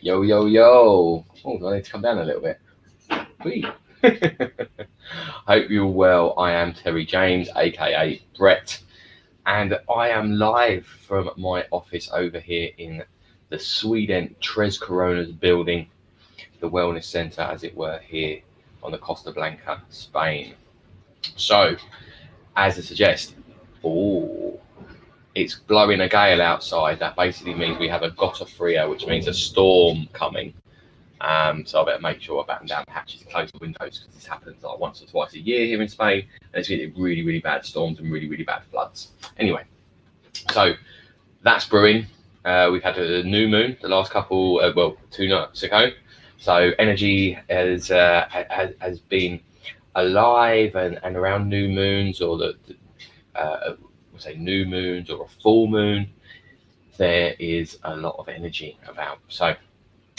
Yo, yo, yo. Oh, I need to come down a little bit. Whee. Hope you're well. I am Terry James, aka Brett, and I am live from my office over here in the Sweden Tres Coronas building, the wellness centre, as it were, here on the Costa Blanca, Spain. So, as I suggest, it's blowing a gale outside. That basically means we have a gota fria, which means a storm coming. So I better make sure I batten down the hatches and close the windows, because this happens like once or twice a year here in Spain, and it's getting really, really bad storms and really, really bad floods. Anyway, so that's brewing. We've had a new moon the last couple, 2 nights ago. So energy has been alive, and around new moons, or new moons or a full moon, there is a lot of energy about. So,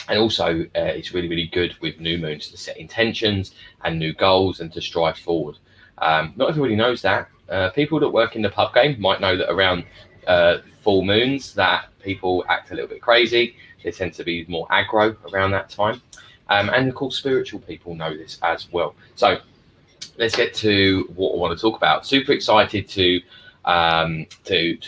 and also it's really, really good with new moons to set intentions and new goals and to strive forward. Not everybody knows that. People that work in the pub game might know that around full moons that people act a little bit crazy. They tend to be more aggro around that time. And of course, spiritual people know this as well. So let's get to what I want to talk about. Super excited to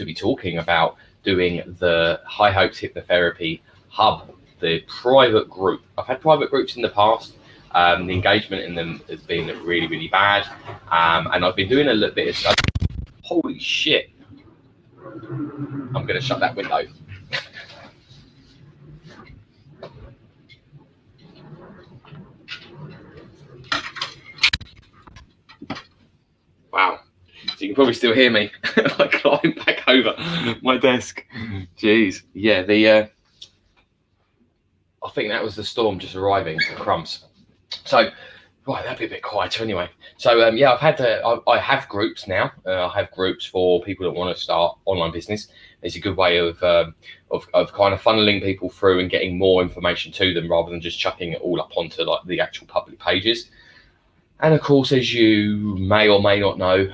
be talking about doing the High Hopes Hypnotherapy Hub, the private group. I've had private groups in the past. The engagement in them has been really, really bad. And I've been doing a little bit of stuff. Holy shit. I'm going to shut that window. Wow. So you can probably still hear me. I climb back over my desk. Jeez. Yeah, I think that was the storm just arriving to crumbs. So, right, that'd be a bit quieter anyway. So, yeah, I have groups now. I have groups for people that want to start online business. It's a good way of kind of funneling people through and getting more information to them, rather than just chucking it all up onto like the actual public pages. And of course, as you may or may not know,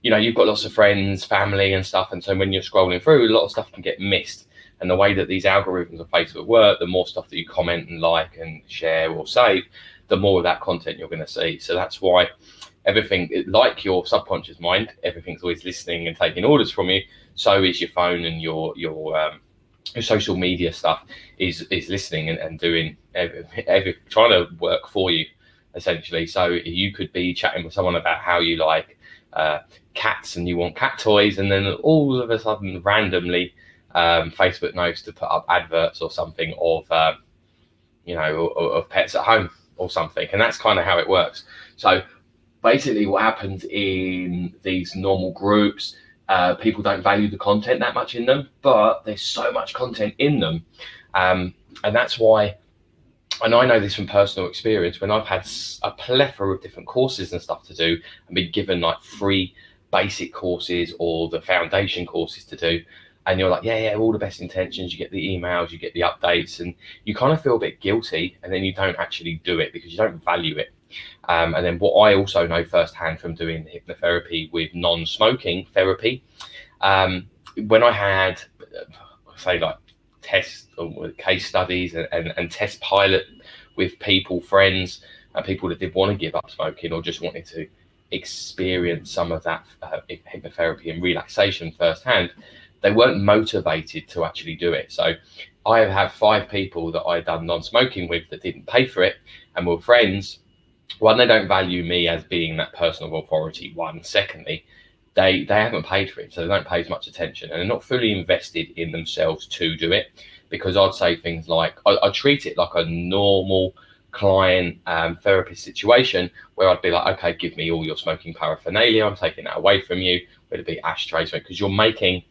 you've got lots of friends, family and stuff. And so when you're scrolling through, a lot of stuff can get missed. And the way that these algorithms of Facebook work, the more stuff that you comment and like and share or save, the more of that content you're going to see. So that's why everything, like your subconscious mind, everything's always listening and taking orders from you. So is your phone, and your social media stuff is listening and doing trying to work for you, essentially. So you could be chatting with someone about how you like cats and you want cat toys, and then all of a sudden randomly Facebook knows to put up adverts or something of pets at home or something. And that's kind of how it works. So basically what happens in these normal groups, people don't value the content that much in them, but there's so much content in them, and that's why. And I know this from personal experience, when I've had a plethora of different courses and stuff to do, and been given like free basic courses or the foundation courses to do, and you're like, yeah, all the best intentions, you get the emails, you get the updates, and you kind of feel a bit guilty, and then you don't actually do it because you don't value it. And then what I also know firsthand from doing hypnotherapy with non-smoking therapy, when I had, say, like test or case studies and test pilot with people, friends, and people that did want to give up smoking or just wanted to experience some of that hypnotherapy and relaxation firsthand, they weren't motivated to actually do it. So I have 5 people that I done non-smoking with that didn't pay for it and were friends. One, they don't value me as being that person of authority. One, secondly, they haven't paid for it, so they don't pay as much attention, and they're not fully invested in themselves to do it. Because I'd say things like, I treat it like a normal client therapist situation, where I'd be like, okay, give me all your smoking paraphernalia, I'm taking that away from you, whether it be ashtrays, because you're making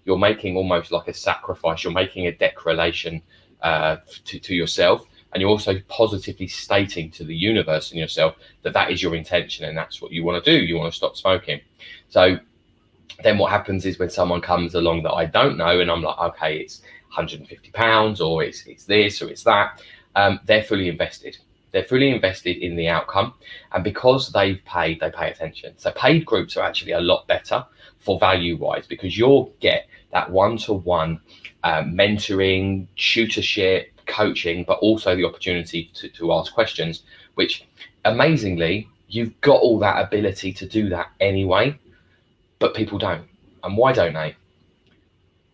almost like a sacrifice. You're making a declaration to yourself, and you're also positively stating to the universe and yourself that is your intention and that's what you want to do. You want to stop smoking. So then what happens is when someone comes along that I don't know, and I'm like, okay, it's £150 or it's this or it's that, they're fully invested. They're fully invested in the outcome, and because they've paid, they pay attention. So paid groups are actually a lot better for value wise, because you'll get that one-to-one mentoring, tutorship, coaching, but also the opportunity to ask questions, which amazingly, you've got all that ability to do that anyway, but people don't. And why don't they?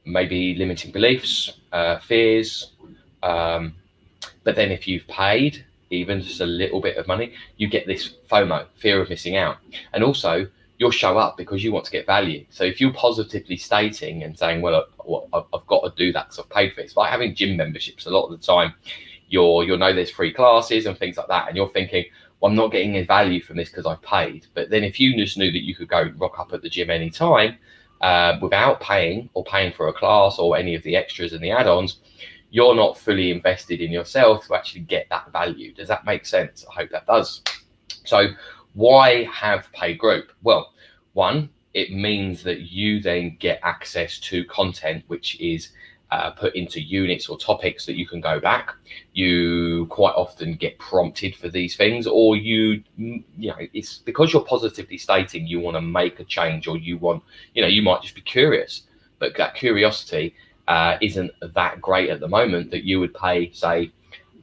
Maybe limiting beliefs, fears. But then if you've paid even just a little bit of money, you get this FOMO, fear of missing out. And also, you'll show up because you want to get value. So if you're positively stating and saying, well, I've got to do that because I've paid for it. It's like having gym memberships. A lot of the time, you'll know there's free classes and things like that. And you're thinking, well, I'm not getting any value from this because I've paid. But then if you just knew that you could go rock up at the gym anytime without paying or paying for a class or any of the extras and the add-ons, you're not fully invested in yourself to actually get that value. Does that make sense? I hope that does. So why have paid group? Well, one, it means that you then get access to content which is put into units or topics that you can go back. You quite often get prompted for these things, or you know, it's because you're positively stating you want to make a change, or you want, you know, you might just be curious, but that curiosity isn't that great at the moment that you would pay, say,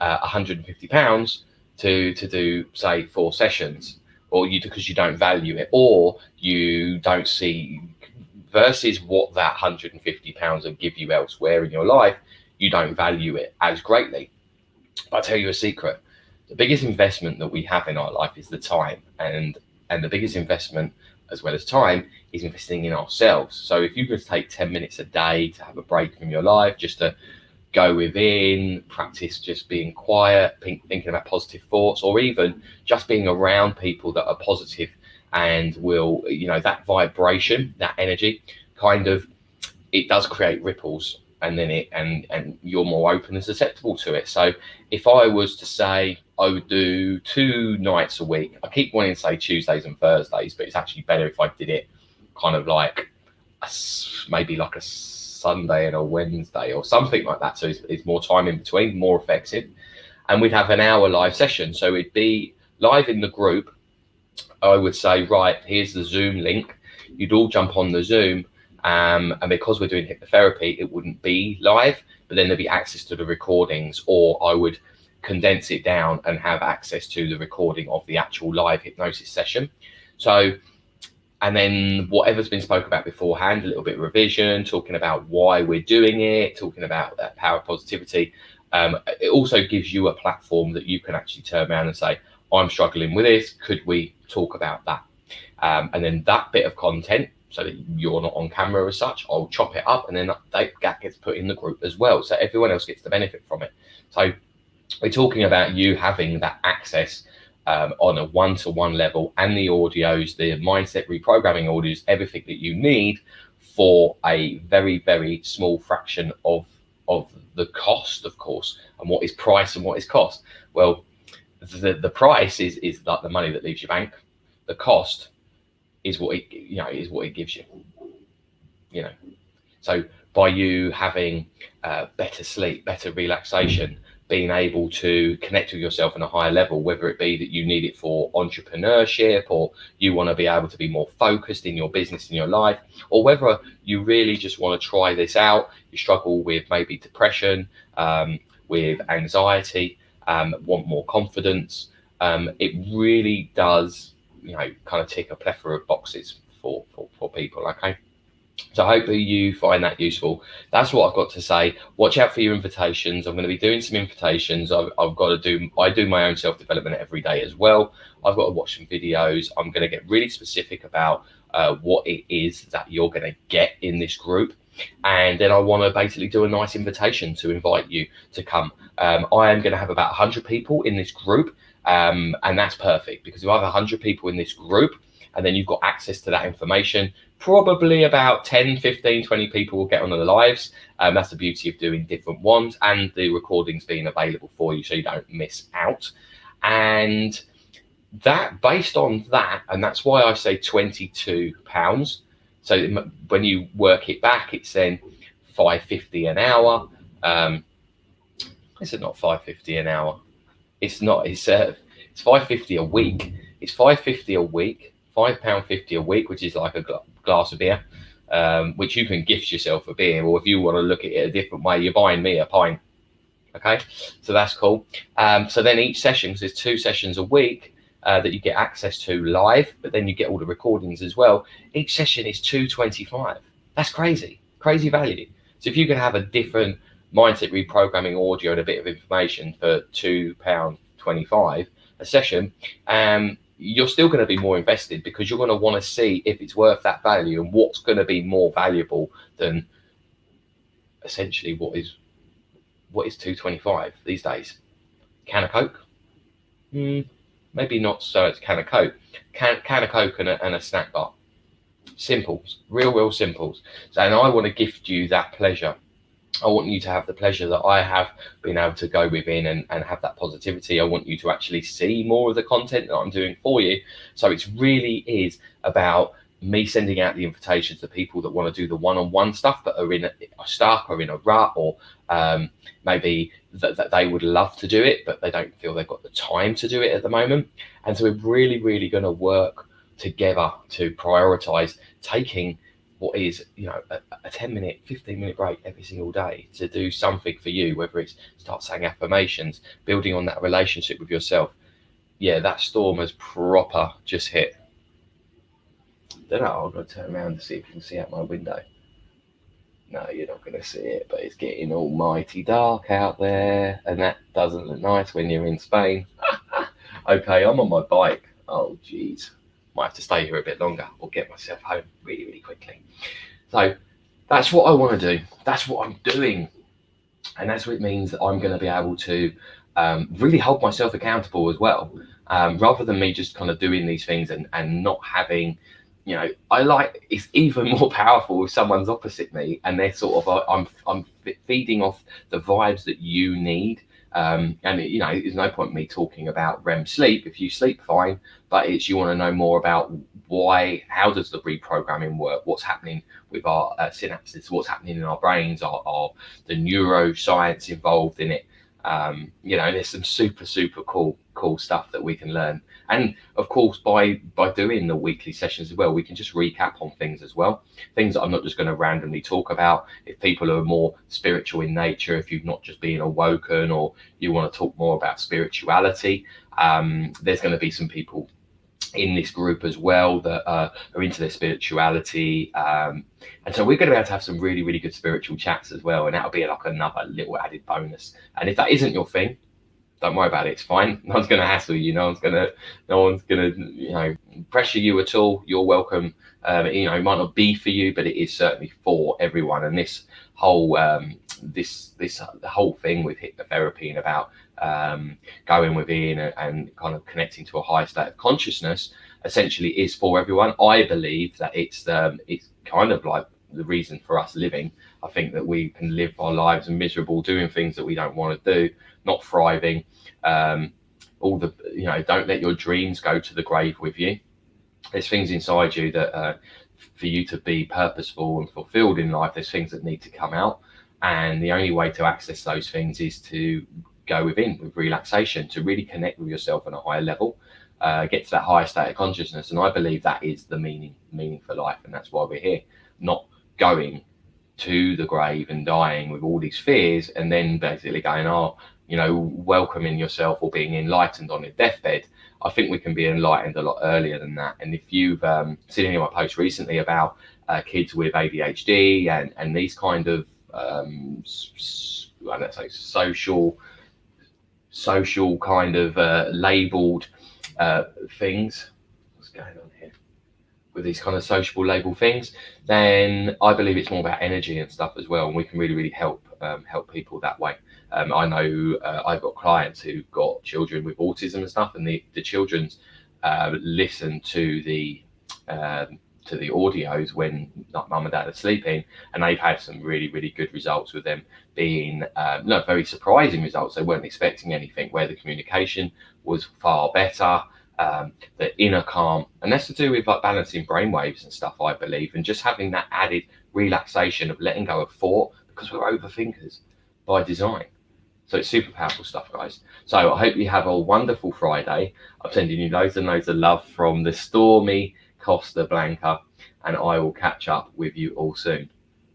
£150 to do, say, 4 sessions, or because you don't value it, or you don't see, versus what that £150 will give you elsewhere in your life, you don't value it as greatly. But I'll tell you a secret. The biggest investment that we have in our life is the time, and the biggest investment as well as time is investing in ourselves. So if you could take 10 minutes a day to have a break from your life, just to go within, practice just being quiet, thinking about positive thoughts, or even just being around people that are positive and will, you know, that vibration, that energy, kind of, it does create ripples, and then and you're more open and susceptible to it. So if I was to say I would do 2 nights a week, I keep wanting to say Tuesdays and Thursdays, but it's actually better if I did it kind of like maybe like a Sunday and a Wednesday or something like that. So it's more time in between, more effective. And we'd have an hour live session. So it'd be live in the group. I would say, right, here's the Zoom link. You'd all jump on the Zoom. And because we're doing hypnotherapy, it wouldn't be live, but then there'd be access to the recordings, or I would condense it down and have access to the recording of the actual live hypnosis session. So, and then whatever's been spoken about beforehand, a little bit of revision, talking about why we're doing it, talking about that power of positivity. It also gives you a platform that you can actually turn around and say, I'm struggling with this. Could we talk about that? And then that bit of content, so that you're not on camera as such, I'll chop it up, and then that gets put in the group as well. So everyone else gets to benefit from it. So we're talking about you having that access on a one-to-one level, and the audios, the mindset reprogramming audios, everything that you need for a very, very small fraction of the cost, of course. And what is price and what is cost? Well, the price is like the money that leaves your bank. The cost is what it, you know, is what it gives you. You know, so by you having better sleep, better relaxation, being able to connect with yourself on a higher level, whether it be that you need it for entrepreneurship, or you want to be able to be more focused in your business, in your life, or whether you really just want to try this out, you struggle with maybe depression, with anxiety, want more confidence. It really does, you know, kind of tick a plethora of boxes for people. Okay, so hopefully you find that useful. That's what I've got to say. Watch out for your invitations. I'm going to be doing some invitations. I do my own self-development every day as well. I've got to watch some videos. I'm going to get really specific about what it is that you're going to get in this group. And then I want to basically do a nice invitation to invite you to come. I am going to have about 100 people in this group. And that's perfect, because if I have 100 people in this group, and then you've got access to that information, probably about 10, 15, 20 people will get on the lives. That's the beauty of doing different ones, and the recordings being available for you so you don't miss out. And that, based on that, and that's why I say £22. So when you work it back, it's then $5.50 an hour. Is it not $5.50 an hour? It's not. It's $5.50 a week. It's $5.50 a week, £5.50 a week, which is like a glass of beer, which you can gift yourself a beer, or if you want to look at it a different way, you're buying me a pint. Okay, so that's cool. So then each session, because there's 2 sessions a week that you get access to live, but then you get all the recordings as well. Each session is $225. That's crazy, crazy value. So if you can have a different mindset reprogramming audio and a bit of information for £2.25 a session, you're still going to be more invested, because you're going to want to see if it's worth that value and what's going to be more valuable than essentially what is $2.25 these days. Can of Coke? Maybe not so. It's can of Coke. Can of Coke and a snack bar. Simples, real simples. So, and I want to gift you that pleasure. I want you to have the pleasure that I have been able to go within and have that positivity. I want you to actually see more of the content that I'm doing for you. So it really is about me sending out the invitations to people that want to do the one-on-one stuff, but are stuck or in a rut, or maybe that they would love to do it, but they don't feel they've got the time to do it at the moment. And so we're really going to work together to prioritize taking what is, a 10-minute, 15-minute break every single day to do something for you, whether it's start saying affirmations, building on that relationship with yourself. Yeah, that storm has proper just hit. Don't know, I'm going to turn around to see if you can see out my window. No, you're not going to see it, but it's getting almighty dark out there, and that doesn't look nice when you're in Spain. Okay, I'm on my bike. Oh, geez. Might have to stay here a bit longer or get myself home really quickly. So that's what I want to do. That's what I'm doing. And that's what it means that I'm going to be able to really hold myself accountable as well. Rather than me just kind of doing these things and not having, it's even more powerful if someone's opposite me and they're sort of, I'm feeding off the vibes that you need. And there's no point in me talking about REM sleep if you sleep fine, but it's, you want to know more about how does the reprogramming work, what's happening with our synapses, what's happening in our brains, the neuroscience involved in it. There's some super cool stuff that we can learn. And of course, by doing the weekly sessions as well, we can just recap on things as well. Things that I'm not just going to randomly talk about. If people are more spiritual in nature, if you've not just been awoken, or you want to talk more about spirituality, there's going to be some people in this group as well that are into their spirituality. And so we're going to be able to have some really good spiritual chats as well. And that'll be like another little added bonus. And if that isn't your thing, don't worry about it. It's fine. No one's going to hassle you. No one's going to, pressure you at all. You're welcome. It might not be for you, but it is certainly for everyone. And this whole, the whole thing with hypnotherapy and about going within and kind of connecting to a higher state of consciousness essentially is for everyone. I believe that it's kind of like the reason for us living. I think that we can live our lives miserable doing things that we don't want to do, not thriving. Don't let your dreams go to the grave with you. There's things inside you that for you to be purposeful and fulfilled in life, there's things that need to come out. And the only way to access those things is to go within with relaxation, to really connect with yourself on a higher level, get to that higher state of consciousness. And I believe that is the meaning for life. And that's why we're here, not going to the grave and dying with all these fears and then basically going, welcoming yourself or being enlightened on a deathbed. I think we can be enlightened a lot earlier than that. And if you've seen any of my posts recently about kids with ADHD and these kind of social kind of labeled things, what's going on here with these kind of sociable label things, then I believe it's more about energy and stuff as well, and we can really help people that way. I know I've got clients who've got children with autism and stuff, and the children's listen to the audios when like mum and dad are sleeping, and they've had some really good results with them being very surprising results. They weren't expecting anything, where the communication was far better, the inner calm, and that's to do with like balancing brainwaves and stuff, I believe, and just having that added relaxation of letting go of thought, because we're overthinkers by design. So it's super powerful stuff, guys. So I hope you have a wonderful Friday. I'm sending you loads and loads of love from the stormy Costa Blanca, and I will catch up with you all soon.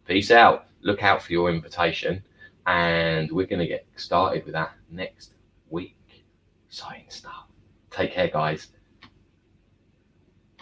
Peace out. Look out for your invitation. and we're going to get started with that next week. Exciting stuff. Take care, guys.